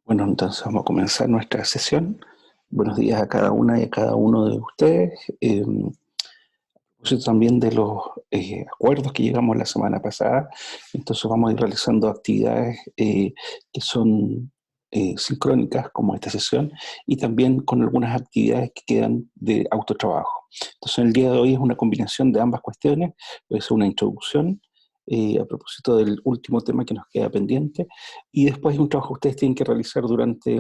Bueno, entonces vamos a comenzar nuestra sesión. Buenos días a cada una y a cada uno de ustedes. También de los acuerdos que llegamos la semana pasada, entonces vamos a ir realizando actividades que son sincrónicas, como esta sesión, y también con algunas actividades que quedan de autotrabajo. Entonces el día de hoy es una combinación de ambas cuestiones, es una introducción a propósito del último tema que nos queda pendiente, y después hay un trabajo que ustedes tienen que realizar durante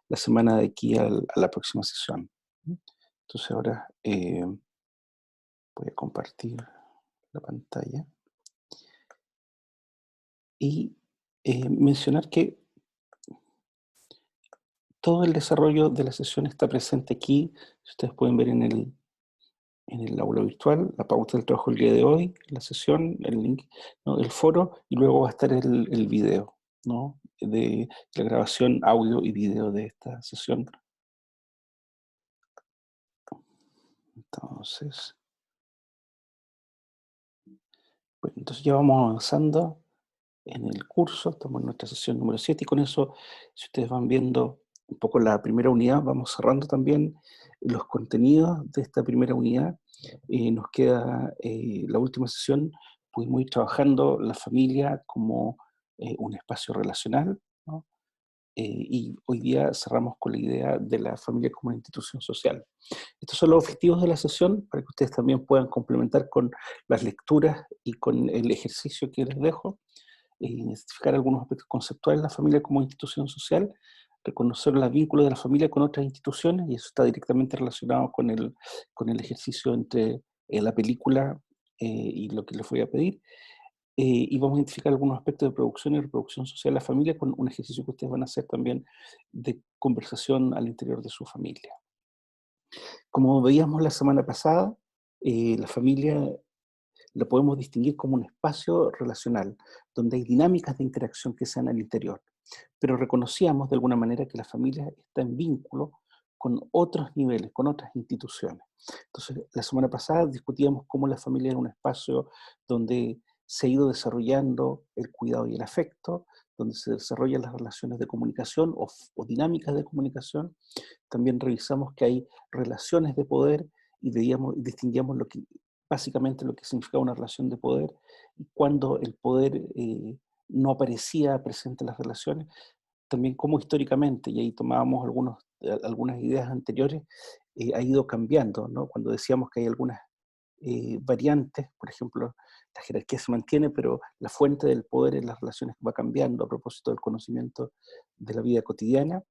la semana de aquí a la próxima sesión. Entonces ahora voy a compartir la pantalla y mencionar que todo el desarrollo de la sesión está presente aquí. Si ustedes pueden ver en el aula virtual, la pauta del trabajo del día de hoy, la sesión, el link, ¿no?, el foro, y luego va a estar el video, ¿no?, de la grabación audio y video de esta sesión. Entonces, bueno, entonces ya vamos avanzando en el curso, estamos en nuestra sesión número 7 y con eso, si ustedes van viendo un poco la primera unidad, vamos cerrando también los contenidos de esta primera unidad. Nos queda la última sesión, pudimos ir trabajando la familia como un espacio relacional, ¿no? Y hoy día cerramos con la idea de la familia como una institución social. Estos son los objetivos de la sesión para que ustedes también puedan complementar con las lecturas y con el ejercicio que les dejo. Identificar algunos aspectos conceptuales de la familia como institución social, reconocer los vínculos de la familia con otras instituciones, y eso está directamente relacionado con el ejercicio entre la película y lo que les voy a pedir. Y vamos a identificar algunos aspectos de producción y reproducción social de la familia con un ejercicio que ustedes van a hacer también de conversación al interior de su familia. Como veíamos la semana pasada, la familia la podemos distinguir como un espacio relacional, donde hay dinámicas de interacción que se dan al interior. Pero reconocíamos de alguna manera que la familia está en vínculo con otros niveles, con otras instituciones. Entonces, la semana pasada discutíamos cómo la familia era un espacio donde se ha ido desarrollando el cuidado y el afecto, donde se desarrollan las relaciones de comunicación o dinámicas de comunicación. También revisamos que hay relaciones de poder y veíamos, distinguíamos básicamente lo que significaba una relación de poder y cuando el poder no aparecía presente en las relaciones, también cómo históricamente, y ahí tomábamos algunas ideas anteriores, ha ido cambiando, ¿no? Cuando decíamos que hay algunas variantes, por ejemplo, la jerarquía se mantiene, pero la fuente del poder en las relaciones va cambiando a propósito del conocimiento de la vida cotidiana.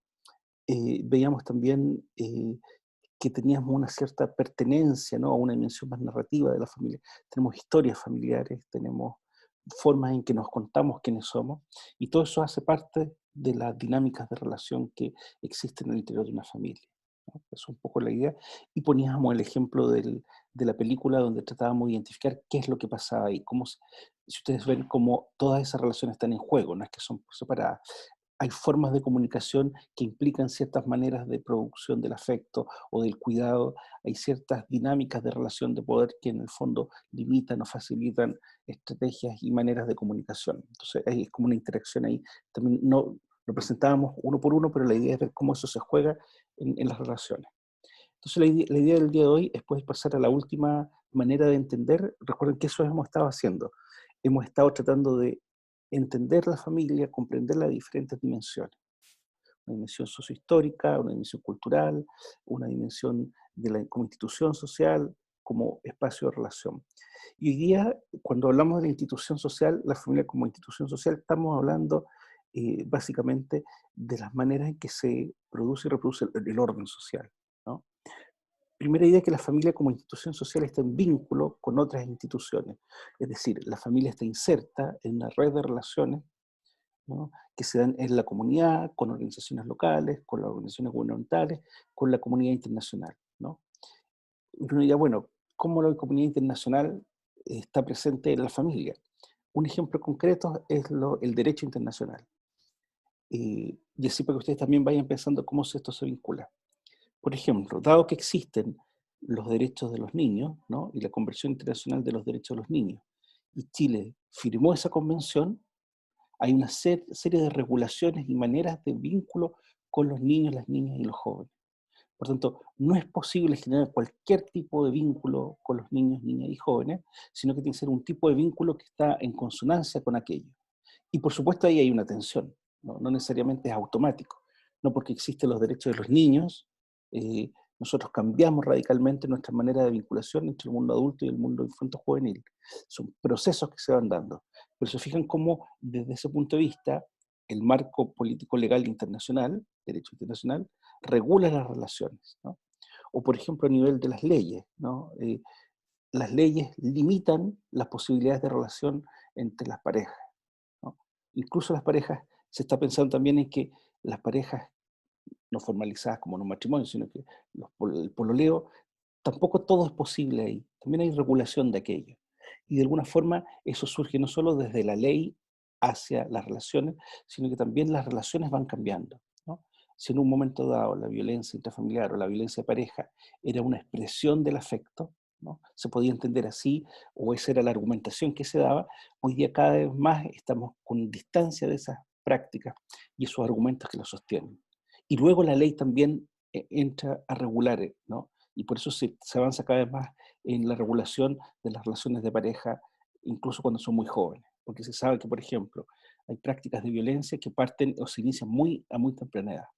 Veíamos también que teníamos una cierta pertenencia, ¿no?, a una dimensión más narrativa de la familia. Tenemos historias familiares, tenemos formas en que nos contamos quiénes somos, y todo eso hace parte de las dinámicas de relación que existen en el interior de una familia, ¿no? Eso es un poco la idea. Y poníamos el ejemplo de la película donde tratábamos de identificar qué es lo que pasaba ahí, si ustedes ven cómo todas esas relaciones están en juego, no es que son separadas. Hay formas de comunicación que implican ciertas maneras de producción del afecto o del cuidado, hay ciertas dinámicas de relación de poder que en el fondo limitan o facilitan estrategias y maneras de comunicación. Entonces hay como una interacción ahí. También no lo presentábamos uno por uno, pero la idea es ver cómo eso se juega en las relaciones. Entonces la idea del día de hoy es poder pasar a la última manera de entender. Recuerden que eso hemos estado haciendo. Hemos estado tratando de entender la familia, comprender las diferentes dimensiones. Una dimensión sociohistórica, una dimensión cultural, una dimensión como institución social, como espacio de relación. Y hoy día, cuando hablamos de la institución social, la familia como institución social, estamos hablando básicamente de las maneras en que se produce y reproduce el orden social, ¿no? Primera idea, que la familia como institución social está en vínculo con otras instituciones. Es decir, la familia está inserta en una red de relaciones, ¿no?, que se dan en la comunidad, con organizaciones locales, con las organizaciones gubernamentales, con la comunidad internacional, ¿no? Y uno dirá, bueno, ¿cómo la comunidad internacional está presente en la familia? Un ejemplo concreto es el derecho internacional. Y así para que ustedes también vayan pensando cómo esto se vincula. Por ejemplo, dado que existen los derechos de los niños, ¿no?, y la Convención Internacional de los Derechos de los Niños, y Chile firmó esa convención, Hay una serie de regulaciones y maneras de vínculo con los niños, las niñas y los jóvenes. Por tanto, no es posible generar cualquier tipo de vínculo con los niños, niñas y jóvenes, sino que tiene que ser un tipo de vínculo que está en consonancia con aquello. Y por supuesto ahí hay una tensión, no necesariamente es automático. No porque existen los derechos de los niños, eh, nosotros cambiamos radicalmente nuestra manera de vinculación entre el mundo adulto y el mundo infanto-juvenil. Son procesos que se van dando. Pero se fijan cómo desde ese punto de vista el marco político legal internacional, derecho internacional, regula las relaciones, ¿no? O por ejemplo a nivel de las leyes, ¿no? Las leyes limitan las posibilidades de relación entre las parejas, ¿no? Incluso las parejas, se está pensando también en que las parejas no formalizadas como en un matrimonio, sino que el pololeo, tampoco todo es posible ahí. También hay regulación de aquello. Y de alguna forma eso surge no solo desde la ley hacia las relaciones, sino que también las relaciones van cambiando, ¿no? Si en un momento dado la violencia intrafamiliar o la violencia de pareja era una expresión del afecto, ¿no? Se podía entender así, o esa era la argumentación que se daba, hoy día cada vez más estamos con distancia de esas prácticas y esos argumentos que lo sostienen. Y luego la ley también entra a regular, ¿no? Y por eso se avanza cada vez más en la regulación de las relaciones de pareja, incluso cuando son muy jóvenes, porque se sabe que, por ejemplo, hay prácticas de violencia que parten o se inician a muy temprana edad.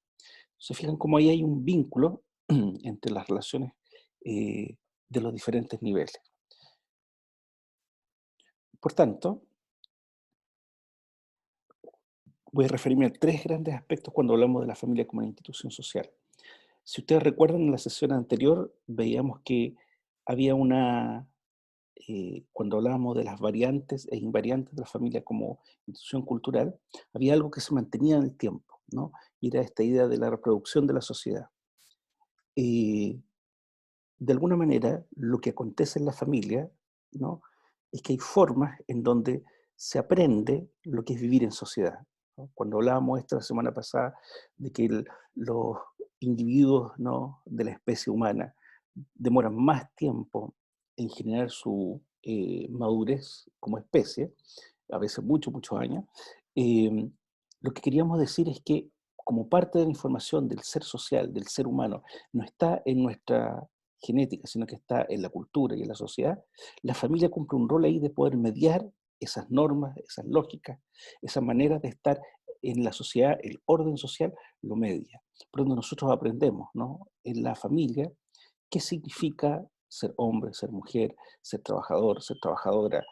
Se fijan cómo ahí hay un vínculo entre las relaciones eh, de los diferentes niveles. Por tanto, voy a referirme a tres grandes aspectos cuando hablamos de la familia como una institución social. Si ustedes recuerdan, en la sesión anterior veíamos que había cuando hablábamos de las variantes e invariantes de la familia como institución cultural, había algo que se mantenía en el tiempo, ¿no? Y era esta idea de la reproducción de la sociedad. Eh, de alguna manera, lo que acontece en la familia, ¿no? Es que hay formas en donde se aprende lo que es vivir en sociedad, ¿no? Cuando hablábamos esta semana pasada de que los individuos, ¿no?, de la especie humana demoran más tiempo en generar su madurez como especie, a veces muchos años, eh, lo que queríamos decir es que como parte de la información del ser social, del ser humano, no está en nuestra genética, sino que está en la cultura y en la sociedad, la familia cumple un rol ahí de poder mediar esas normas, esas lógicas, esas maneras de estar en la sociedad, el orden social lo media. Por donde nosotros aprendemos, ¿no?, en la familia, qué significa ser hombre, ser mujer, ser trabajador, ser trabajadora,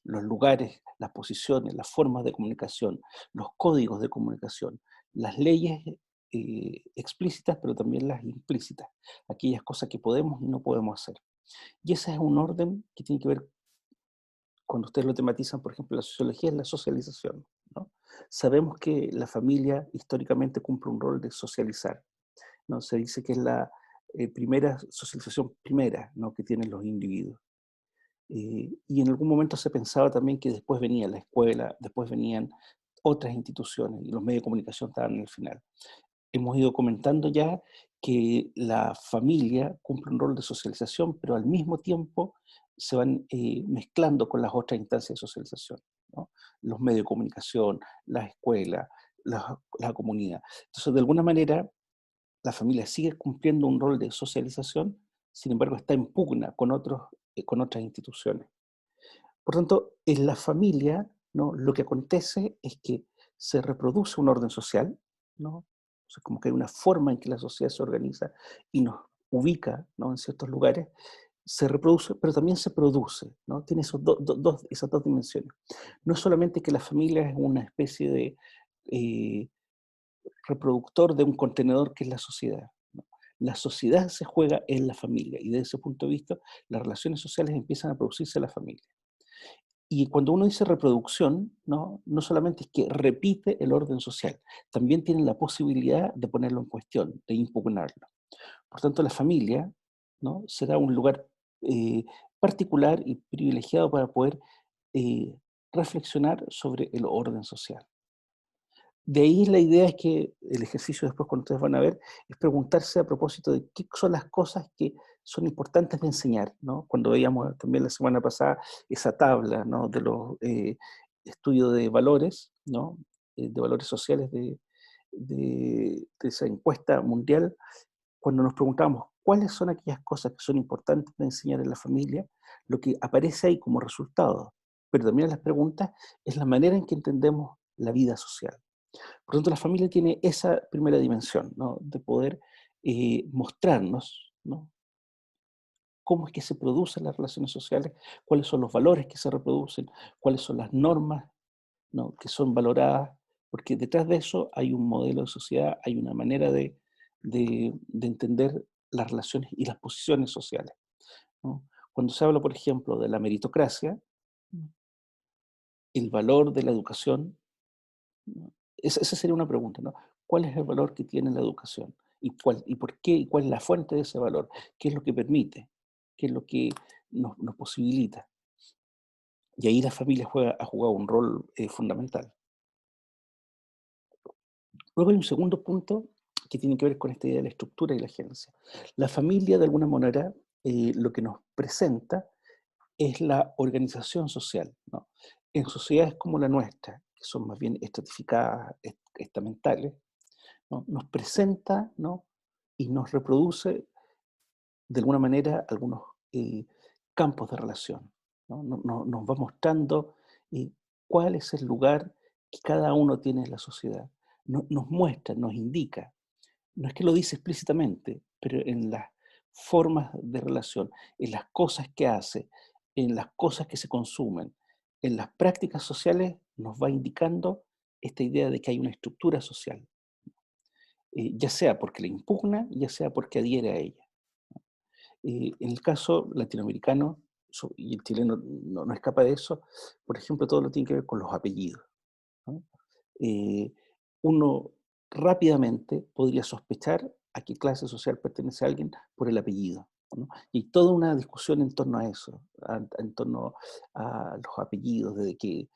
los lugares, las posiciones, las formas de comunicación, los códigos de comunicación, las leyes explícitas, pero también las implícitas, aquellas cosas que podemos y no podemos hacer. Y ese es un orden que tiene que ver, cuando ustedes lo tematizan, por ejemplo, la sociología, es la socialización, ¿no? Sabemos que la familia históricamente cumple un rol de socializar, ¿no? Se dice que es la primera socialización primera, ¿no?, que tienen los individuos. Y en algún momento se pensaba también que después venía la escuela, después venían otras instituciones y los medios de comunicación estaban en el final. Hemos ido comentando ya que la familia cumple un rol de socialización, pero al mismo tiempo se van mezclando con las otras instancias de socialización, ¿no? Los medios de comunicación, las escuelas, la comunidad. Entonces, de alguna manera, la familia sigue cumpliendo un rol de socialización, sin embargo está en pugna con otras instituciones. Por tanto, en la familia, ¿no?, lo que acontece es que se reproduce un orden social, ¿no? O sea, como que hay una forma en que la sociedad se organiza y nos ubica, ¿no?, en ciertos lugares, se reproduce, pero también se produce, ¿no? Tiene esas dos dimensiones. No es solamente que la familia es una especie de eh, reproductor de un contenedor que es la sociedad, ¿no? La sociedad se juega en la familia y desde ese punto de vista las relaciones sociales empiezan a producirse en la familia. Y cuando uno dice reproducción, ¿no?, no solamente es que repite el orden social, también tiene la posibilidad de ponerlo en cuestión, de impugnarlo. Por tanto, la familia, ¿no?, será un lugar eh, particular y privilegiado para poder eh, reflexionar sobre el orden social. De ahí la idea es que el ejercicio después, cuando ustedes van a ver, es preguntarse a propósito de qué son las cosas que son importantes de enseñar, ¿no? Cuando veíamos también la semana pasada esa tabla, ¿no?, de los estudio de valores, ¿no? De valores sociales de esa encuesta mundial, cuando nos preguntamos cuáles son aquellas cosas que son importantes de enseñar en la familia, lo que aparece ahí como resultado, pero también en las preguntas, es la manera en que entendemos la vida social. Por lo tanto, la familia tiene esa primera dimensión, ¿no? De poder mostrarnos, ¿no? Cómo es que se producen las relaciones sociales, cuáles son los valores que se reproducen, cuáles son las normas, ¿no? Que son valoradas, porque detrás de eso hay un modelo de sociedad, hay una manera de entender las relaciones y las posiciones sociales, ¿no? Cuando se habla, por ejemplo, de la meritocracia, el valor de la educación, ¿no? Esa sería una pregunta, ¿no? ¿Cuál es el valor que tiene la educación? ¿Y por qué? ¿Y cuál es la fuente de ese valor? ¿Qué es lo que permite? ¿Qué es lo que nos posibilita? Y ahí la familia ha jugado un rol fundamental. Luego hay un segundo punto que tiene que ver con esta idea de la estructura y la agencia. La familia, de alguna manera, lo que nos presenta es la organización social, ¿no? En sociedades como la nuestra, que son más bien estratificadas, estamentales, ¿no? Nos presenta, ¿no? Y nos reproduce de alguna manera algunos eh, campos de relación, ¿no? Nos va mostrando eh, cuál es el lugar que cada uno tiene en la sociedad. Nos muestra, nos indica. No es que lo dice explícitamente, pero en las formas de relación, en las cosas que hace, en las cosas que se consumen, en las prácticas sociales, nos va indicando esta idea de que hay una estructura social, ya sea porque la impugna, ya sea porque adhiere a ella. En el caso latinoamericano, y el chileno no escapa de eso, por ejemplo, todo lo tiene que ver con los apellidos, ¿no? Eh, Uno rápidamente podría sospechar a qué clase social pertenece alguien por el apellido, ¿no? Y toda una discusión en torno a eso, en torno a los apellidos, de que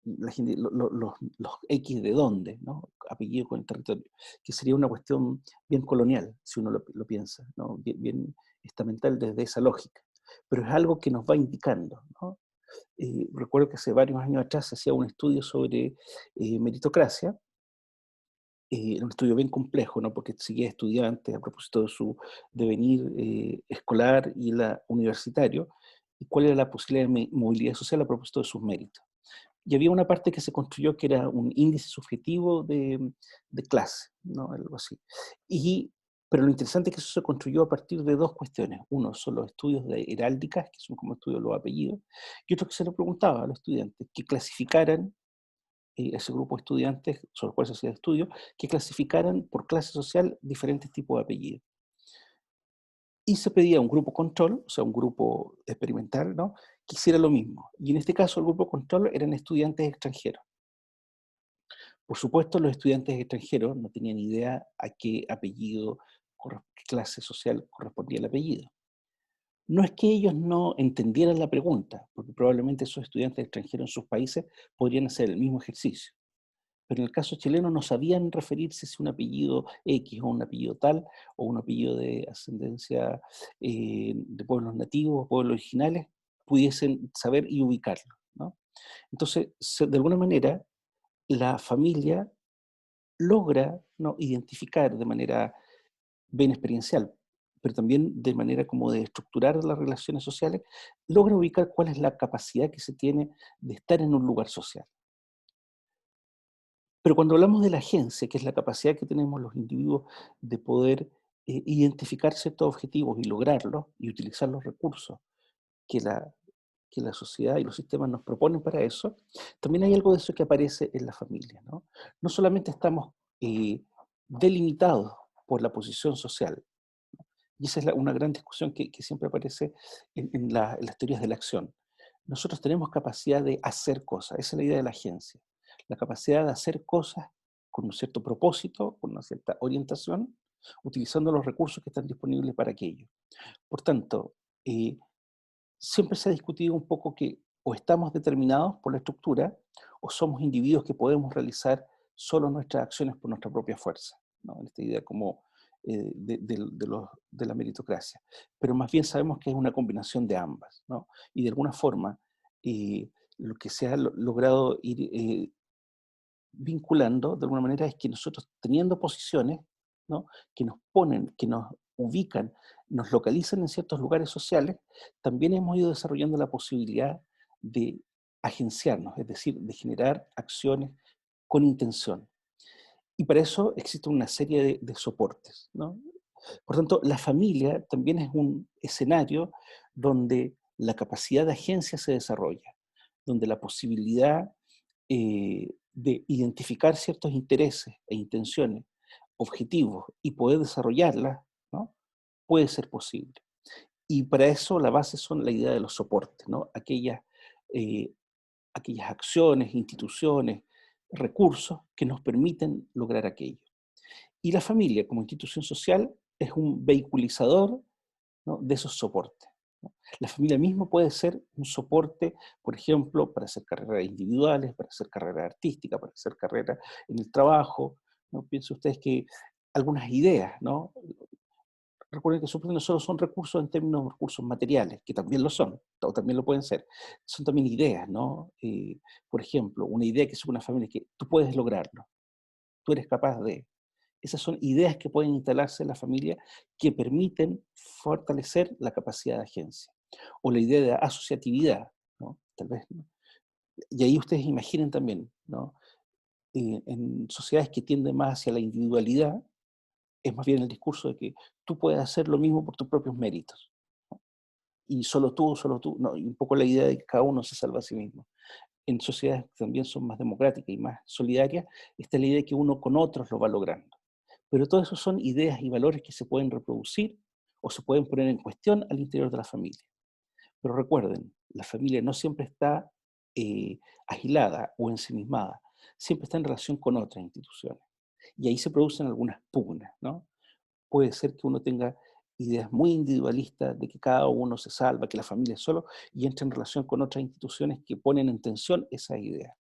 la gente, los X de dónde, ¿no? Apellido con el territorio, que sería una cuestión bien colonial, si uno lo piensa, ¿no? Bien estamental desde esa lógica. Pero es algo que nos va indicando, ¿no? Recuerdo que hace varios años atrás se hacía un estudio sobre meritocracia, era un estudio bien complejo, ¿no? Porque seguía estudiantes a propósito de su devenir escolar y la universitario, y cuál era la posibilidad de movilidad social a propósito de sus méritos. Y había una parte que se construyó que era un índice subjetivo de clase, ¿no? Algo así. Y, pero lo interesante es que eso se construyó a partir de dos cuestiones. Uno son los estudios de heráldicas, que son como estudios de los apellidos, y otro que se le preguntaba a los estudiantes que clasificaran ese grupo de estudiantes sobre los cuales se hacía el estudio, que clasificaran por clase social diferentes tipos de apellidos. Y se pedía a un grupo control, o sea, un grupo experimental, ¿no? Que hiciera lo mismo. Y en este caso el grupo control eran estudiantes extranjeros. Por supuesto, los estudiantes extranjeros no tenían idea a qué apellido, qué clase social correspondía el apellido. No es que ellos no entendieran la pregunta, porque probablemente esos estudiantes extranjeros en sus países podrían hacer el mismo ejercicio. Pero en el caso chileno no sabían referirse si un apellido X o un apellido tal, o un apellido de ascendencia de pueblos nativos, pueblos originales, pudiesen saber y ubicarlo, ¿no? Entonces, de alguna manera, la familia logra, ¿no? Identificar de manera bien experiencial, pero también de manera como de estructurar las relaciones sociales, logra ubicar cuál es la capacidad que se tiene de estar en un lugar social. Pero cuando hablamos de la agencia, que es la capacidad que tenemos los individuos de poder identificar ciertos objetivos y lograrlos y utilizar los recursos que que la sociedad y los sistemas nos proponen para eso, también hay algo de eso que aparece en la familia, ¿no? No solamente estamos delimitados por la posición social, y esa es una gran discusión que siempre aparece en las teorías de la acción. Nosotros tenemos capacidad de hacer cosas, esa es la idea de la agencia, la capacidad de hacer cosas con un cierto propósito, con una cierta orientación, utilizando los recursos que están disponibles para aquello. Por tanto, eh, siempre se ha discutido un poco que o estamos determinados por la estructura o somos individuos que podemos realizar solo nuestras acciones por nuestra propia fuerza, ¿no? En esta idea como de la meritocracia. Pero más bien sabemos que es una combinación de ambas, ¿no? Y de alguna forma, lo que se ha logrado ir vinculando de alguna manera es que nosotros teniendo posiciones, ¿no? Que nos ponen, que nos ubican, nos localizan en ciertos lugares sociales, también hemos ido desarrollando la posibilidad de agenciarnos, es decir, de generar acciones con intención. Y para eso existe una serie de soportes, ¿no? Por tanto, la familia también es un escenario donde la capacidad de agencia se desarrolla, donde la posibilidad de identificar ciertos intereses e intenciones, objetivos y poder desarrollarlas, ¿no? Puede ser posible. Y para eso la base son la idea de los soportes, ¿no? Eh, aquellas acciones, instituciones, recursos que nos permiten lograr aquello. Y la familia como institución social es un vehiculizador, ¿no? De esos soportes, ¿no? La familia misma puede ser un soporte, por ejemplo, para hacer carreras individuales, para hacer carreras artísticas, para hacer carreras en el trabajo, ¿no? Piensen ustedes que algunas ideas, ¿no? Recuerden que soporte no solo son recursos en términos de recursos materiales, que también lo son, o también lo pueden ser, son también ideas, ¿no? Por ejemplo, una idea que es una familia que tú puedes lograrlo, tú eres capaz de. Esas son ideas que pueden instalarse en la familia que permiten fortalecer la capacidad de agencia. O la idea de asociatividad, ¿no? Tal vez, ¿no? Y ahí ustedes imaginen también, ¿no? En sociedades que tienden más hacia la individualidad, es más bien el discurso de que tú puedes hacer lo mismo por tus propios méritos, ¿no? Y solo tú, no, y un poco la idea de que cada uno se salva a sí mismo. En sociedades que también son más democráticas y más solidarias, está la idea de que uno con otros lo va logrando. Pero todo eso son ideas y valores que se pueden reproducir o se pueden poner en cuestión al interior de la familia. Pero recuerden, la familia no siempre está agilada o ensimismada, siempre está en relación con otras instituciones. Y ahí se producen algunas pugnas, ¿no? Puede ser que uno tenga ideas muy individualistas de que cada uno se salva, que la familia es solo, y entra en relación con otras instituciones que ponen en tensión esas ideas,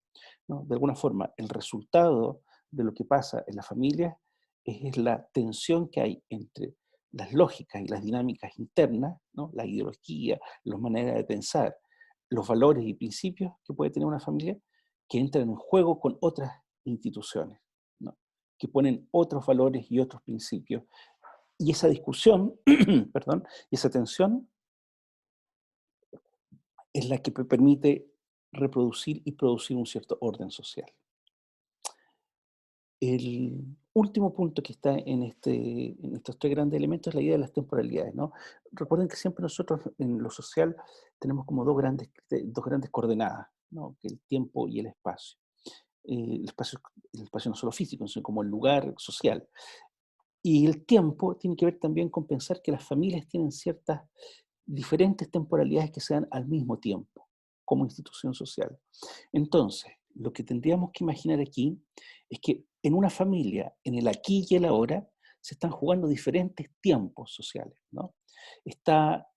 ¿no? De alguna forma, el resultado de lo que pasa en la familia es la tensión que hay entre las lógicas y las dinámicas internas, ¿no? La ideología, las maneras de pensar, los valores y principios que puede tener una familia, que entran en juego con otras instituciones, ¿no? Que ponen otros valores y otros principios. Y esa discusión, perdón, y esa tensión es la que permite reproducir y producir un cierto orden social. El último punto que está en estos tres grandes elementos es la idea de las temporalidades, ¿no? Recuerden que siempre nosotros en lo social tenemos como dos grandes coordenadas, ¿no? Que el tiempo y el espacio. El espacio no solo físico, sino como el lugar social. Y el tiempo tiene que ver también con pensar que las familias tienen ciertas diferentes temporalidades que se dan al mismo tiempo, como institución social. Entonces, lo que tendríamos que imaginar aquí es que en una familia, en el aquí y el ahora, se están jugando diferentes tiempos sociales, ¿no? Está,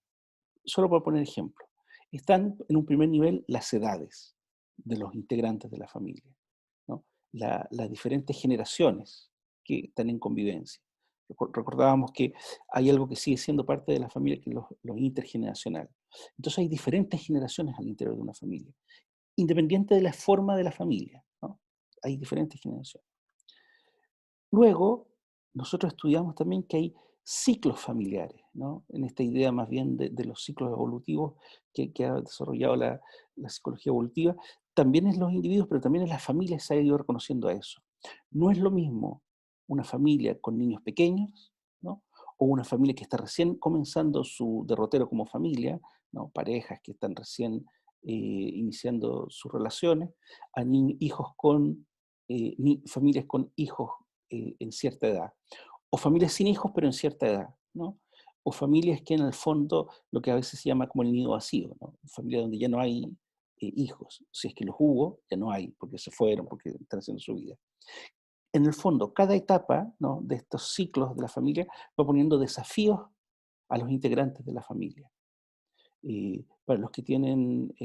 solo para poner ejemplo, están en un primer nivel las edades de los integrantes de la familia, ¿no? Las diferentes generaciones que están en convivencia. Recordábamos que hay algo que sigue siendo parte de la familia, que es lo intergeneracional. Entonces hay diferentes generaciones al interior de una familia, independiente de la forma de la familia, ¿no? Hay diferentes generaciones. Luego, nosotros estudiamos también que hay ciclos familiares, ¿no? En esta idea más bien de los ciclos evolutivos que ha desarrollado la psicología evolutiva, también en los individuos, pero también en las familias se ha ido reconociendo a eso. No es lo mismo una familia con niños pequeños, ¿no? O una familia que está recién comenzando su derrotero como familia, ¿no? Parejas que están recién iniciando sus relaciones, a hijos con, familias con hijos en cierta edad. O familias sin hijos, pero en cierta edad, ¿no? O familias que en el fondo, lo que a veces se llama como el nido vacío, ¿no? Familia donde ya no hay hijos. Si es que los hubo, ya no hay, porque se fueron, porque están haciendo su vida. En el fondo, cada etapa, ¿no? De estos ciclos de la familia va poniendo desafíos a los integrantes de la familia. Para los que tienen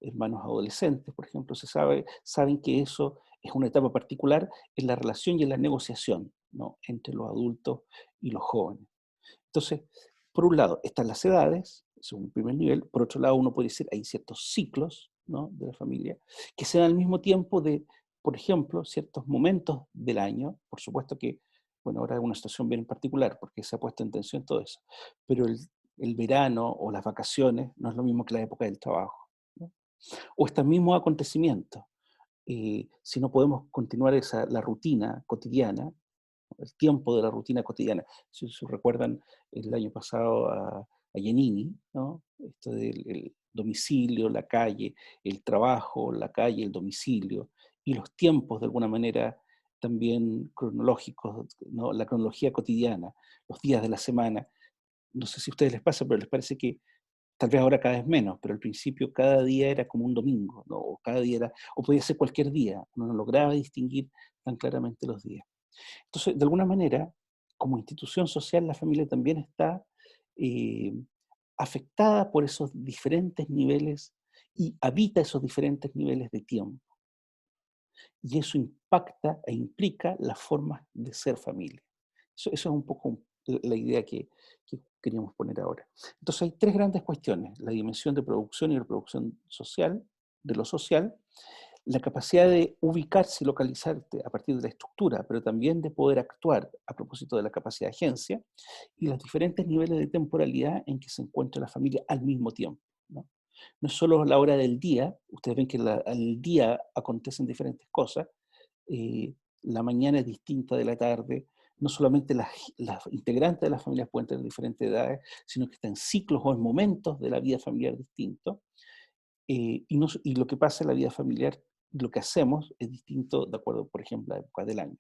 hermanos adolescentes, por ejemplo, saben que eso es una etapa particular en la relación y en la negociación, ¿no? Entre los adultos y los jóvenes. Entonces, por un lado, están las edades, según el primer nivel. Por otro lado, uno puede decir, hay ciertos ciclos, ¿no? De la familia, que se dan al mismo tiempo de, por ejemplo, ciertos momentos del año, por supuesto que, bueno, ahora es una situación bien particular porque se ha puesto en tensión todo eso, pero el verano o las vacaciones no es lo mismo que la época del trabajo, ¿no? O estos mismos acontecimientos, si no podemos continuar la rutina cotidiana, el tiempo de la rutina cotidiana. Si recuerdan el año pasado a Giannini, ¿no? Esto del el domicilio, la calle, el trabajo, la calle, el domicilio, y los tiempos de alguna manera también cronológicos, ¿no? La cronología cotidiana, los días de la semana. No sé si a ustedes les pasa, pero les parece que tal vez ahora cada vez menos, pero al principio cada día era como un domingo, ¿no? O cada día era, o podía ser cualquier día, uno no lograba distinguir tan claramente los días. Entonces, de alguna manera, como institución social, la familia también está eh, afectada por esos diferentes niveles y habita esos diferentes niveles de tiempo. Y eso impacta e implica las formas de ser familia. Eso es un poco la idea que queríamos poner ahora. Entonces hay tres grandes cuestiones: la dimensión de producción y reproducción social, de lo social, la capacidad de ubicarse y localizarte a partir de la estructura, pero también de poder actuar a propósito de la capacidad de agencia, y los diferentes niveles de temporalidad en que se encuentra la familia al mismo tiempo, ¿no? No es solo la hora del día, ustedes ven que al día acontecen diferentes cosas, la mañana es distinta de la tarde, no solamente las integrantes de las familias pueden tener diferentes edades, sino que están en ciclos o en momentos de la vida familiar distintos, y lo que pasa en la vida familiar, lo que hacemos es distinto de acuerdo, por ejemplo, a la época del año.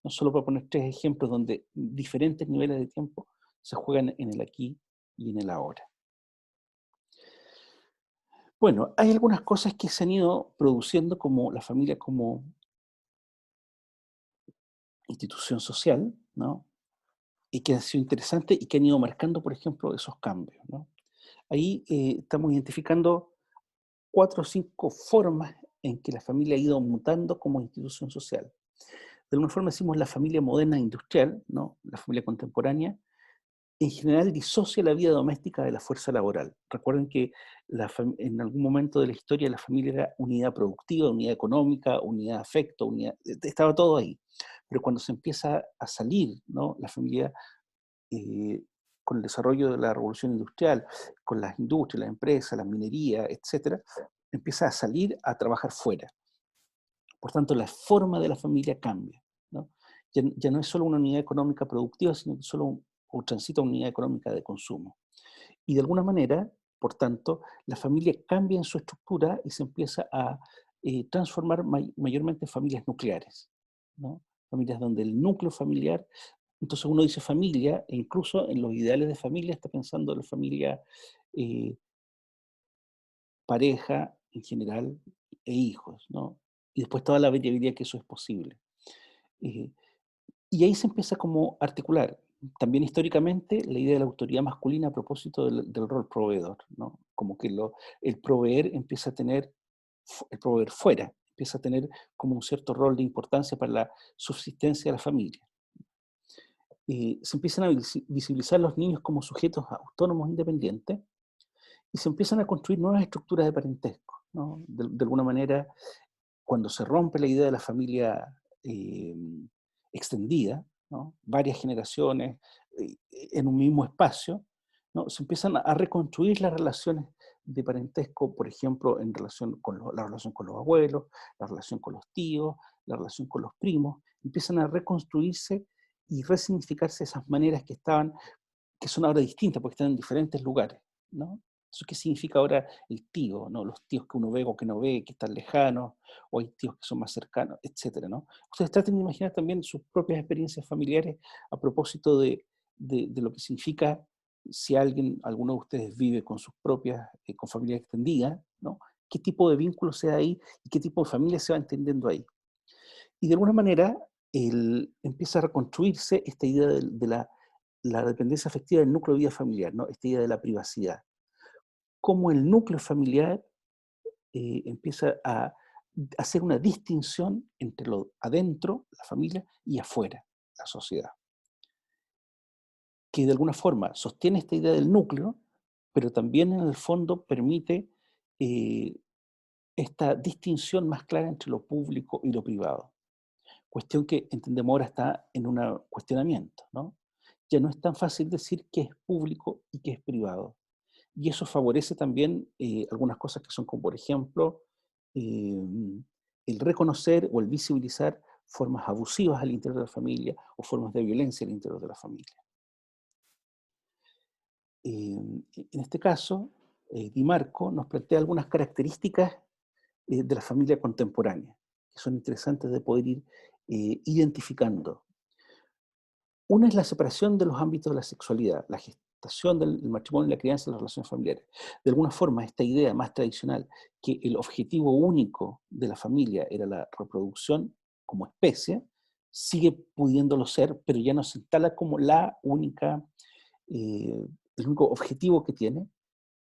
No solo para poner tres ejemplos donde diferentes niveles de tiempo se juegan en el aquí y en el ahora. Bueno, hay algunas cosas que se han ido produciendo como la familia como institución social, ¿no? Y que han sido interesantes y que han ido marcando, por ejemplo, esos cambios, ¿no? Ahí estamos identificando cuatro o cinco formas en que la familia ha ido mutando como institución social. De alguna forma decimos la familia moderna industrial, ¿no? La familia contemporánea, en general disocia la vida doméstica de la fuerza laboral. Recuerden que en algún momento de la historia la familia era unidad productiva, unidad económica, unidad de afecto, estaba todo ahí. Pero cuando se empieza a salir, ¿no? La familia, eh, con el desarrollo de la revolución industrial, con las industrias, las empresas, la minería, etcétera, empieza a salir a trabajar fuera. Por tanto, la forma de la familia cambia, ¿no? Ya no es solo una unidad económica productiva, sino que solo o transita una unidad económica de consumo. Y de alguna manera, por tanto, la familia cambia en su estructura y se empieza a transformar mayormente en familias nucleares, ¿no? Familias donde el núcleo familiar, entonces uno dice familia, e incluso en los ideales de familia está pensando en la familia, eh, pareja en general e hijos, ¿no? Y después toda la variabilidad que eso es posible. Eh, y ahí se empieza como a articular. También históricamente la idea de la autoridad masculina a propósito del rol proveedor, ¿no? Como que el proveer empieza a tener, el proveer fuera, empieza a tener como un cierto rol de importancia para la subsistencia de la familia. Se empiezan a visibilizar los niños como sujetos autónomos independientes y se empiezan a construir nuevas estructuras de parentesco, ¿no? De alguna manera, cuando se rompe la idea de la familia eh, extendida, ¿no? Varias generaciones en un mismo espacio, ¿no? Se empiezan a reconstruir las relaciones de parentesco, por ejemplo, en relación con la relación con los abuelos, la relación con los tíos, la relación con los primos, empiezan a reconstruirse y resignificarse esas maneras que son ahora distintas porque están en diferentes lugares, ¿no? Eso qué significa ahora el tío, ¿no? Los tíos que uno ve o que no ve, que están lejanos, o hay tíos que son más cercanos, etcétera, ¿no? Ustedes traten de imaginar también sus propias experiencias familiares a propósito de lo que significa si alguno de ustedes vive con sus propias, con familia extendida, ¿no? ¿Qué tipo de vínculo se da ahí y qué tipo de familia se va entendiendo ahí? Y de alguna manera empieza a reconstruirse esta idea de la dependencia afectiva del núcleo de vida familiar, ¿no? Esta idea de la privacidad. Cómo el núcleo familiar empieza a hacer una distinción entre lo adentro, la familia, y afuera, la sociedad. Que de alguna forma sostiene esta idea del núcleo, pero también en el fondo permite eh, esta distinción más clara entre lo público y lo privado. Cuestión que entendemos ahora está en un cuestionamiento, ¿no? Ya no es tan fácil decir qué es público y qué es privado. Y eso favorece también algunas cosas que son como, por ejemplo, eh, el reconocer o el visibilizar formas abusivas al interior de la familia o formas de violencia al interior de la familia. En este caso, Di Marco nos plantea algunas características de la familia contemporánea, que son interesantes de poder ir identificando. Una es la separación de los ámbitos de la sexualidad, la gestación del matrimonio, la crianza y las relaciones familiares. De alguna forma, esta idea más tradicional, que el objetivo único de la familia era la reproducción como especie, sigue pudiéndolo ser, pero ya no se instala como eh, el único objetivo que tiene,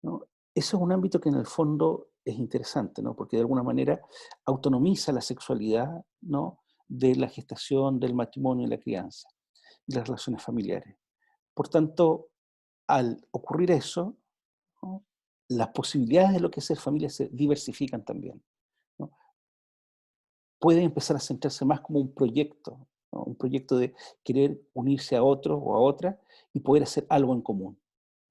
¿no? Eso es un ámbito que en el fondo es interesante, ¿no? Porque de alguna manera autonomiza la sexualidad, ¿no? De la gestación, del matrimonio y la crianza y las relaciones familiares. Por tanto, al ocurrir eso, ¿no? Las posibilidades de lo que es ser familia se diversifican también, ¿no? Puede empezar a centrarse más como un proyecto, ¿no? Un proyecto de querer unirse a otro o a otra y poder hacer algo en común,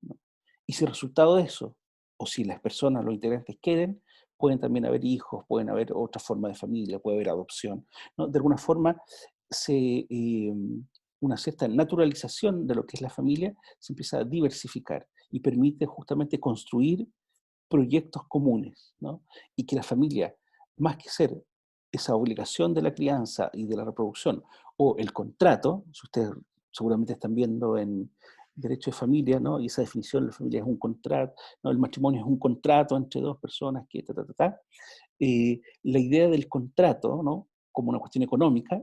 ¿no? Y si el resultado de eso, o si las personas, los integrantes quieren, pueden también haber hijos, pueden haber otra forma de familia, puede haber adopción, ¿no? De alguna forma, se, una cierta naturalización de lo que es la familia se empieza a diversificar y permite justamente construir proyectos comunes, ¿no? Y que la familia, más que ser esa obligación de la crianza y de la reproducción, o el contrato, si ustedes seguramente están viendo en derecho de familia, ¿no? Y esa definición, la familia es un contrato, ¿no? El matrimonio es un contrato entre dos personas que la idea del contrato, ¿no? Como una cuestión económica,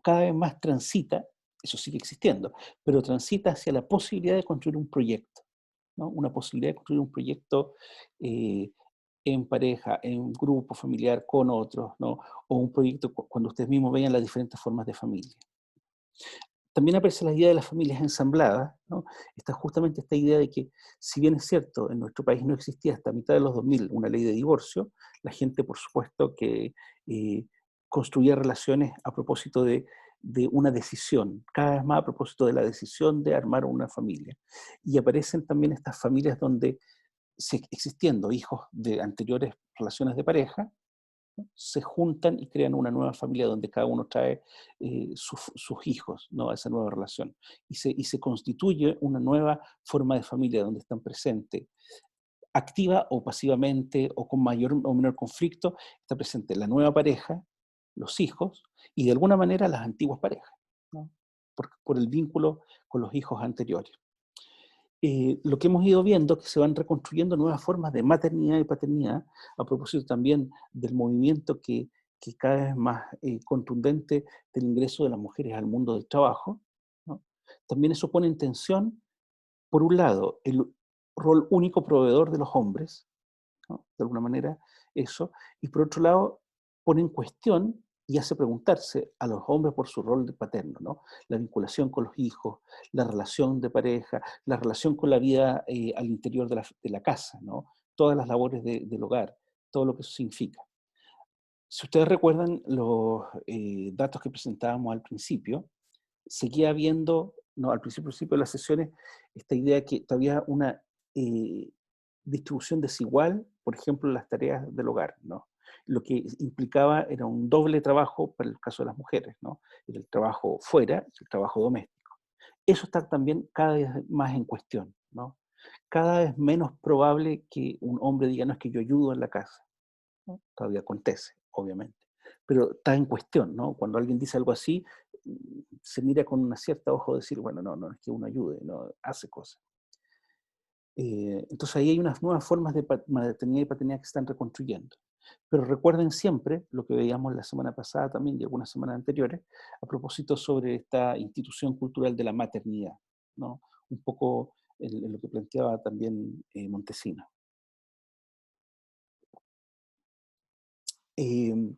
cada vez más transita, eso sigue existiendo, pero transita hacia la posibilidad de construir un proyecto, ¿no? Una posibilidad de construir un proyecto eh, en pareja, en un grupo familiar con otros, ¿no? O un proyecto cuando ustedes mismos vean las diferentes formas de familia. También aparece la idea de las familias ensambladas, ¿no? Está justamente esta idea de que, si bien es cierto, en nuestro país no existía hasta mitad de los 2000 una ley de divorcio, la gente, por supuesto, que eh, construía relaciones a propósito de una decisión, cada vez más a propósito de la decisión de armar una familia. Y aparecen también estas familias donde, existiendo hijos de anteriores relaciones de pareja, se juntan y crean una nueva familia donde cada uno trae sus hijos, ¿no? A esa nueva relación. Y se constituye una nueva forma de familia donde están presentes, activa o pasivamente o con mayor o menor conflicto, está presente la nueva pareja, los hijos y de alguna manera las antiguas parejas, ¿no? Por el vínculo con los hijos anteriores. Lo que hemos ido viendo es que se van reconstruyendo nuevas formas de maternidad y paternidad, a propósito también del movimiento que cada vez es más contundente del ingreso de las mujeres al mundo del trabajo, ¿no? También eso pone en tensión, por un lado, el rol único proveedor de los hombres, ¿no? De alguna manera eso, y por otro lado pone en cuestión y hace preguntarse a los hombres por su rol de paterno, ¿no? La vinculación con los hijos, la relación de pareja, la relación con la vida al interior de la casa, ¿no? Todas las labores del hogar, todo lo que eso significa. Si ustedes recuerdan los datos que presentábamos al principio, seguía habiendo, no, al principio de las sesiones, esta idea que todavía una eh, distribución desigual, por ejemplo, en las tareas del hogar, ¿no? Lo que implicaba era un doble trabajo para el caso de las mujeres, ¿no? El trabajo fuera, el trabajo doméstico. Eso está también cada vez más en cuestión, ¿no? Cada vez menos probable que un hombre diga, no, es que yo ayudo en la casa, ¿no? Todavía acontece, obviamente, pero está en cuestión, ¿no? Cuando alguien dice algo así, se mira con una cierta ojo de decir, bueno, no, no es que uno ayude, no hace cosas. Entonces ahí hay unas nuevas formas de maternidad y paternidad que se están reconstruyendo. Pero recuerden siempre lo que veíamos la semana pasada también y algunas semanas anteriores, a propósito sobre esta institución cultural de la maternidad, ¿no? Un poco en lo que planteaba también Montesino. Eh,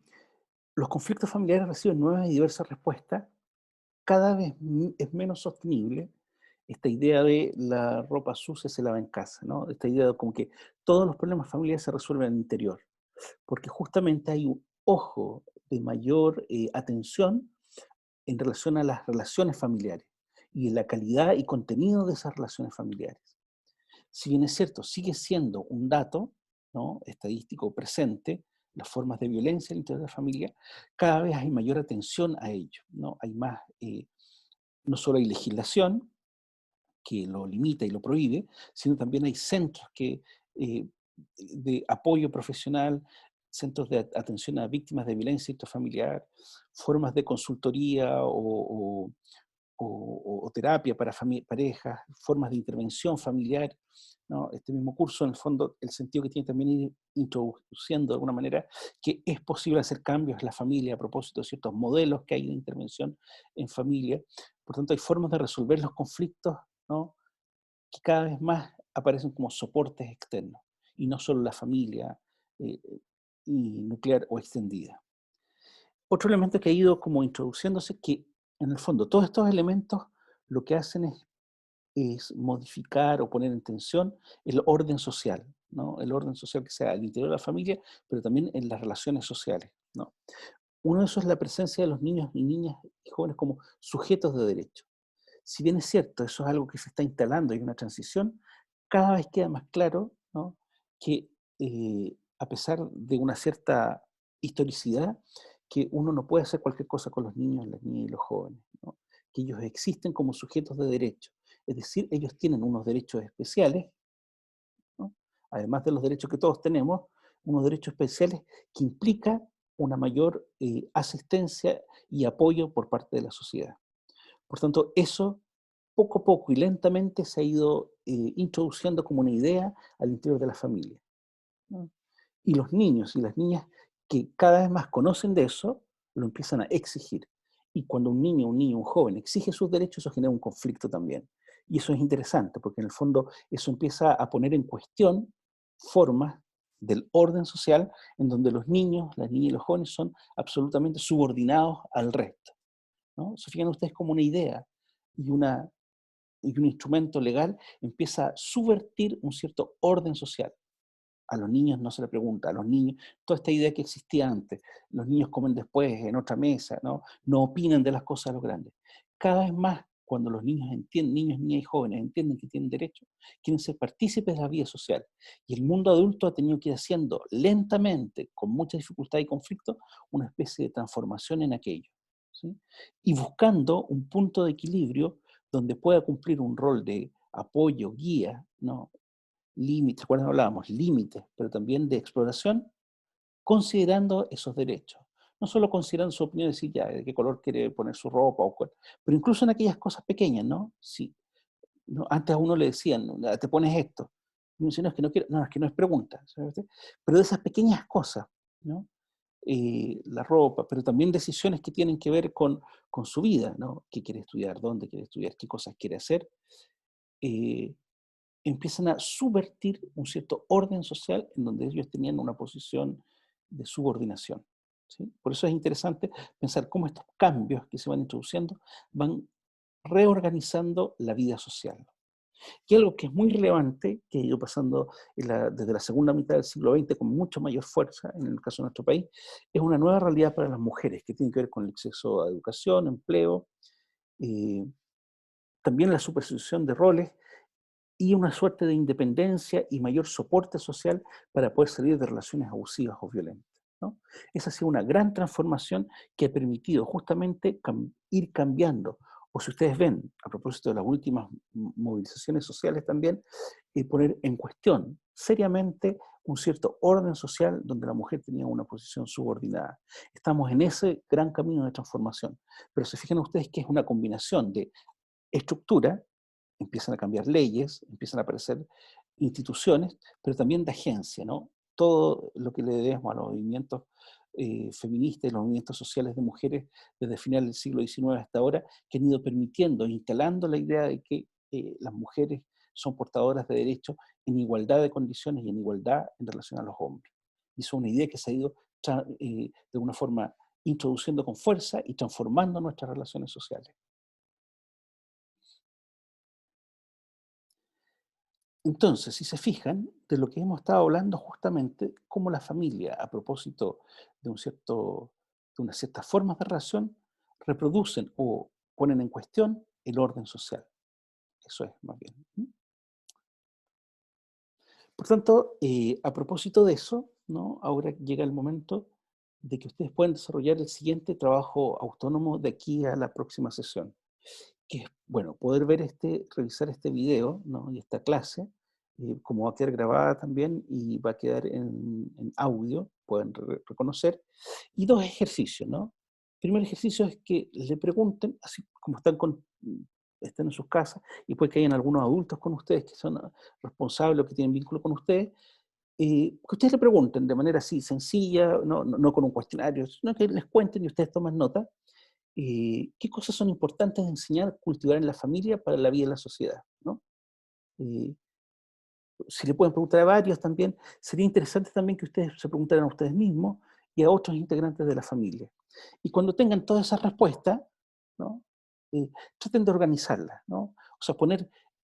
los conflictos familiares reciben nuevas y diversas respuestas. Cada vez es menos sostenible esta idea de la ropa sucia se lava en casa, ¿no? Esta idea de como que todos los problemas familiares se resuelven en el interior. porque justamente hay un ojo de mayor atención en relación a las relaciones familiares y en la calidad y contenido de esas relaciones familiares. Si bien es cierto, sigue siendo un dato, ¿no?, estadístico presente, las formas de violencia al interior de la familia, cada vez hay mayor atención a ello, ¿no? Hay más, no solo hay legislación que lo limita y lo prohíbe, sino también hay centros eh, de apoyo profesional, centros de atención a víctimas de violencia intrafamiliar, formas de consultoría o terapia para parejas, formas de intervención familiar, ¿no? Este mismo curso, en el fondo, el sentido que tiene también ir introduciendo de alguna manera que es posible hacer cambios en la familia a propósito de ciertos modelos que hay de intervención en familia. Por tanto, hay formas de resolver los conflictos, ¿no?, que cada vez más aparecen como soportes externos, y no solo la familia eh, y nuclear o extendida. Otro elemento que ha ido como introduciéndose, que en el fondo todos estos elementos lo que hacen es modificar o poner en tensión el orden social, ¿no? El orden social que sea al interior de la familia, pero también en las relaciones sociales, ¿no? Uno de esos es la presencia de los niños y niñas y jóvenes como sujetos de derecho. Si bien es cierto, eso es algo que se está instalando, hay una transición, cada vez queda más claro, ¿no?, que a pesar de una cierta historicidad, que uno no puede hacer cualquier cosa con los niños, las niñas y los jóvenes, ¿no? Que ellos existen como sujetos de derecho. Es decir, ellos tienen unos derechos especiales, ¿no?, además de los derechos que todos tenemos, unos derechos especiales que implica una mayor asistencia y apoyo por parte de la sociedad. Por tanto, eso poco a poco y lentamente se ha ido introduciendo como una idea al interior de la familia, ¿no? Y los niños y las niñas que cada vez más conocen de eso, lo empiezan a exigir. Y cuando un joven exige sus derechos, eso genera un conflicto también. Y eso es interesante, porque en el fondo eso empieza a poner en cuestión formas del orden social en donde los niños, las niñas y los jóvenes son absolutamente subordinados al resto, ¿no? Se fijan ustedes como una idea y y un instrumento legal empieza a subvertir un cierto orden social. A los niños no se le pregunta, a los niños, toda esta idea que existía antes, los niños comen después en otra mesa, ¿no? No opinan de las cosas de los grandes. Cada vez más, cuando los niños entienden, niños, niñas y jóvenes entienden que tienen derecho, quieren ser partícipes de la vida social. Y el mundo adulto ha tenido que ir haciendo lentamente, con mucha dificultad y conflicto, una especie de transformación en aquello, ¿sí? Y buscando un punto de equilibrio donde pueda cumplir un rol de apoyo, guía, ¿no? Límites, recuerden hablábamos, límites, pero también de exploración, considerando esos derechos. No solo considerando su opinión, decir ya, de qué color quiere poner su ropa, pero incluso en aquellas cosas pequeñas, ¿no? Si, ¿no? Antes a uno le decían, ¿no?, te pones esto. Y uno dice, no, es que no quiero, no, es que no es pregunta, ¿sabes? Pero de esas pequeñas cosas, ¿no? La ropa, pero también decisiones que tienen que ver con su vida, ¿no? ¿Qué quiere estudiar? ¿Dónde quiere estudiar? ¿Qué cosas quiere hacer? Eh, Empiezan a subvertir un cierto orden social en donde ellos tenían una posición de subordinación, ¿sí? Por eso es interesante pensar cómo estos cambios que se van introduciendo van reorganizando la vida social. Y algo que es muy relevante, que ha ido pasando desde la segunda mitad del siglo XX con mucha mayor fuerza, en el caso de nuestro país, es una nueva realidad para las mujeres, que tiene que ver con el acceso a educación, empleo, eh, también la superposición de roles y una suerte de independencia y mayor soporte social para poder salir de relaciones abusivas o violentas, ¿no? Esa ha sido una gran transformación que ha permitido justamente ir cambiando. O si ustedes ven, a propósito de las últimas movilizaciones sociales también, poner en cuestión seriamente un cierto orden social donde la mujer tenía una posición subordinada. Estamos en ese gran camino de transformación. Pero se fijan ustedes que es una combinación de estructura, empiezan a cambiar leyes, empiezan a aparecer instituciones, pero también de agencia, ¿no? Todo lo que le debemos a los movimientos feministas y los movimientos sociales de mujeres desde el final del siglo XIX hasta ahora, que han ido permitiendo, instalando la idea de que las mujeres son portadoras de derechos en igualdad de condiciones y en igualdad en relación a los hombres. Y eso es una idea que se ha ido de alguna forma introduciendo con fuerza y transformando nuestras relaciones sociales. Entonces, si se fijan, de lo que hemos estado hablando justamente, cómo la familia, a propósito de de unas ciertas formas de relación, reproducen o ponen en cuestión el orden social. Eso es, más bien. ¿Mm? Por tanto, a propósito de eso, ¿no? Ahora llega el momento de que ustedes puedan desarrollar el siguiente trabajo autónomo de aquí a la próxima sesión. Que es, bueno, poder ver revisar este video, ¿no? Y esta clase, como va a quedar grabada también y va a quedar en audio, pueden reconocer, y dos ejercicios, ¿no? El primer ejercicio es que le pregunten, así como están en sus casas, y puede que hayan algunos adultos con ustedes que son responsables o que tienen vínculo con ustedes, que ustedes le pregunten de manera así sencilla, no con un cuestionario, sino que les cuenten y ustedes toman nota, qué cosas son importantes de enseñar, cultivar en la familia para la vida en la sociedad, ¿no? Eh, si le pueden preguntar a varios también, sería interesante también que ustedes se preguntaran a ustedes mismos y a otros integrantes de la familia. Y cuando tengan todas esas respuestas, ¿no? Eh, traten de organizarlas, ¿no? O sea,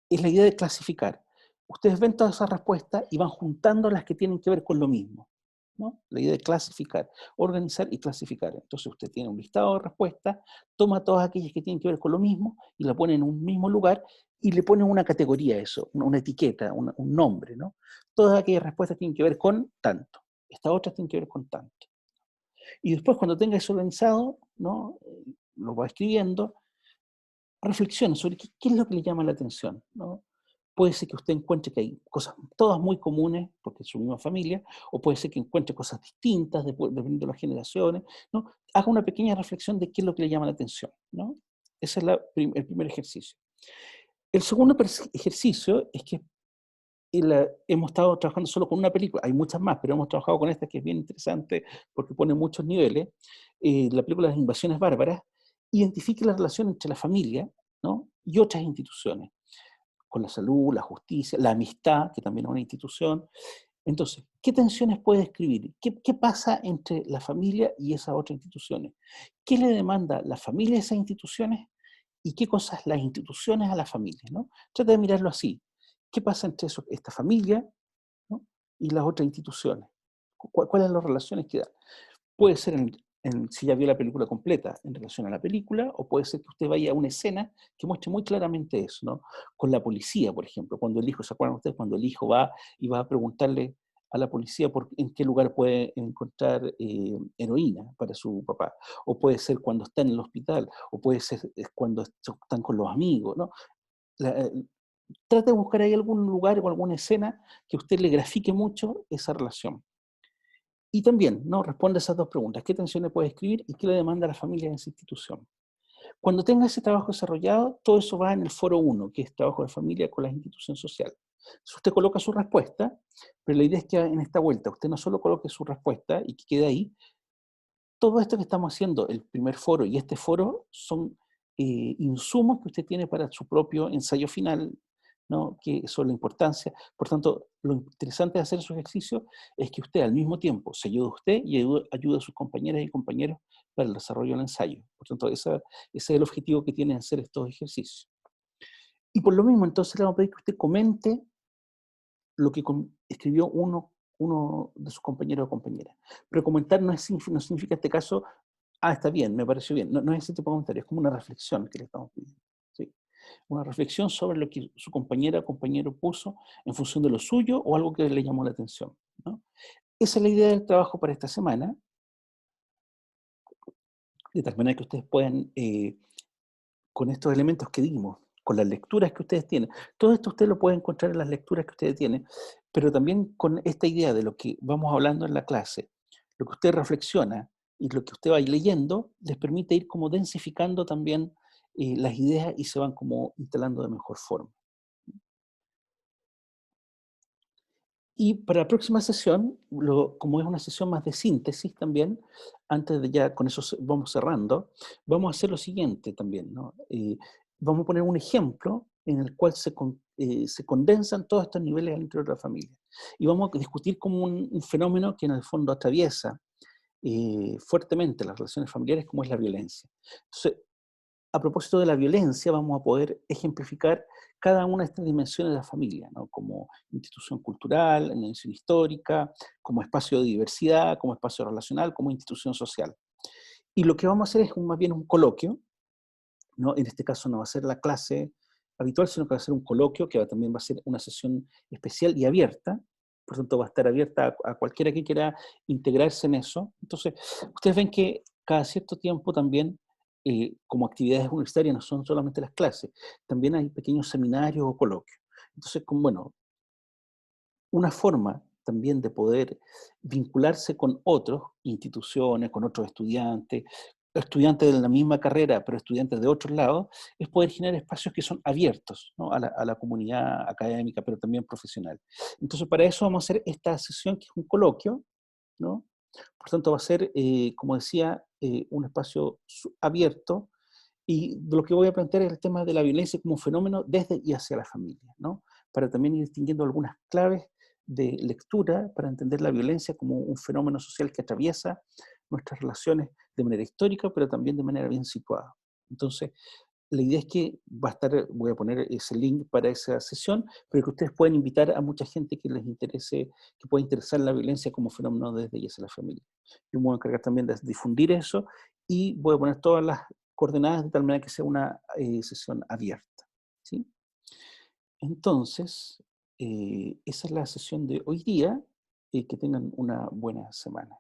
es la idea de clasificar. Ustedes ven todas esas respuestas y van juntando las que tienen que ver con lo mismo, ¿no? La idea de clasificar, organizar y clasificar. Entonces usted tiene un listado de respuestas, toma todas aquellas que tienen que ver con lo mismo y la pone en un mismo lugar y le ponen una categoría a eso, una etiqueta, un nombre, ¿no? Todas aquellas respuestas tienen que ver con tanto, estas otras tienen que ver con tanto. Y después cuando tenga eso organizado, ¿no? Lo va escribiendo, reflexione sobre qué es lo que le llama la atención, ¿no? Puede ser que usted encuentre que hay cosas todas muy comunes, porque es su misma familia, o puede ser que encuentre cosas distintas, dependiendo de las generaciones, ¿no? Haga una pequeña reflexión de qué es lo que le llama la atención, ¿no? Ese es el primer ejercicio. El segundo ejercicio es que hemos estado trabajando solo con una película, hay muchas más, pero hemos trabajado con esta que es bien interesante porque pone muchos niveles. La película Las Invasiones Bárbaras identifica la relación entre la familia, ¿no? Y otras instituciones, con la salud, la justicia, la amistad, que también es una institución. Entonces, ¿qué tensiones puede describir? ¿Qué pasa entre la familia y esas otras instituciones? ¿Qué le demanda la familia a esas instituciones? ¿Y qué cosas las instituciones a la familia? ¿No? Trata de mirarlo así. ¿Qué pasa entre esta familia, ¿no? Y las otras instituciones? ¿Cuáles son las relaciones que da? Puede ser si ya vio la película completa en relación a la película, o puede ser que usted vaya a una escena que muestre muy claramente eso, ¿no? Con la policía, por ejemplo, cuando el hijo, ¿se acuerdan ustedes? Cuando el hijo va y va a preguntarle a la policía en qué lugar puede encontrar heroína para su papá, o puede ser cuando está en el hospital, o puede ser cuando están con los amigos, ¿no? La- eh, Trate de buscar ahí algún lugar o alguna escena que usted le grafique mucho esa relación. Y también, ¿no? Responde esas dos preguntas. ¿Qué tensiones puede escribir y qué le demanda a la familia en esa institución? Cuando tenga ese trabajo desarrollado, todo eso va en el foro uno, que es trabajo de familia con la institución social. Si usted coloca su respuesta, pero la idea es que en esta vuelta usted no solo coloque su respuesta y que quede ahí, todo esto que estamos haciendo, el primer foro y este foro, son insumos que usted tiene para su propio ensayo final, ¿no? Que son la importancia. Por tanto, lo interesante de hacer esos ejercicios es que usted al mismo tiempo se ayuda a usted y ayuda a sus compañeras y compañeros para el desarrollo del ensayo. Por tanto, ese es el objetivo que tiene hacer estos ejercicios. Y por lo mismo, entonces le vamos a pedir que usted comente lo que escribió uno de sus compañeros o compañeras. Pero comentar no significa en este caso, está bien, me pareció bien. No es ese tipo de comentario, es como una reflexión que le estamos pidiendo. ¿Sí? Una reflexión sobre lo que su compañera o compañero puso en función de lo suyo o algo que le llamó la atención, ¿no? Esa es la idea del trabajo para esta semana, de tal manera que ustedes puedan, con estos elementos que dimos, con las lecturas que ustedes tienen, todo esto usted lo puede encontrar en las lecturas que ustedes tienen, pero también con esta idea de lo que vamos hablando en la clase, lo que usted reflexiona y lo que usted va leyendo, les permite ir como densificando también las ideas y se van como instalando de mejor forma. Y para la próxima sesión, como es una sesión más de síntesis también, antes de ya con eso vamos cerrando, vamos a hacer lo siguiente también, ¿no? Vamos a poner un ejemplo en el cual se condensan todos estos niveles al interior de la familia. Y vamos a discutir como un fenómeno que en el fondo atraviesa fuertemente las relaciones familiares, como es la violencia. Entonces, a propósito de la violencia, vamos a poder ejemplificar cada una de estas dimensiones de la familia, ¿no? Como institución cultural, una dimensión histórica, como espacio de diversidad, como espacio relacional, como institución social. Y lo que vamos a hacer es más bien un coloquio, ¿no? En este caso no va a ser la clase habitual, sino que va a ser un coloquio, que también va a ser una sesión especial y abierta, por lo tanto va a estar abierta a cualquiera que quiera integrarse en eso. Entonces, ustedes ven que cada cierto tiempo también, como actividades universitarias, no son solamente las clases, también hay pequeños seminarios o coloquios. Entonces, bueno, una forma también de poder vincularse con otros, instituciones, con otros estudiantes, estudiantes de la misma carrera, pero estudiantes de otros lados, es poder generar espacios que son abiertos, ¿no? A la comunidad académica, pero también profesional. Entonces, para eso vamos a hacer esta sesión, que es un coloquio, ¿no? Por tanto, va a ser, como decía, un espacio abierto, y de lo que voy a plantear es el tema de la violencia como un fenómeno desde y hacia la familia, ¿no? Para también ir distinguiendo algunas claves de lectura para entender la violencia como un fenómeno social que atraviesa nuestras relaciones de manera histórica, pero también de manera bien situada. Entonces, la idea es que va a estar, voy a poner ese link para esa sesión, pero que ustedes pueden invitar a mucha gente que les interese, que pueda interesar la violencia como fenómeno desde y hacia la familia. Yo me voy a encargar también de difundir eso, y voy a poner todas las coordenadas de tal manera que sea una sesión abierta, ¿sí? Entonces, esa es la sesión de hoy día, y que tengan una buena semana.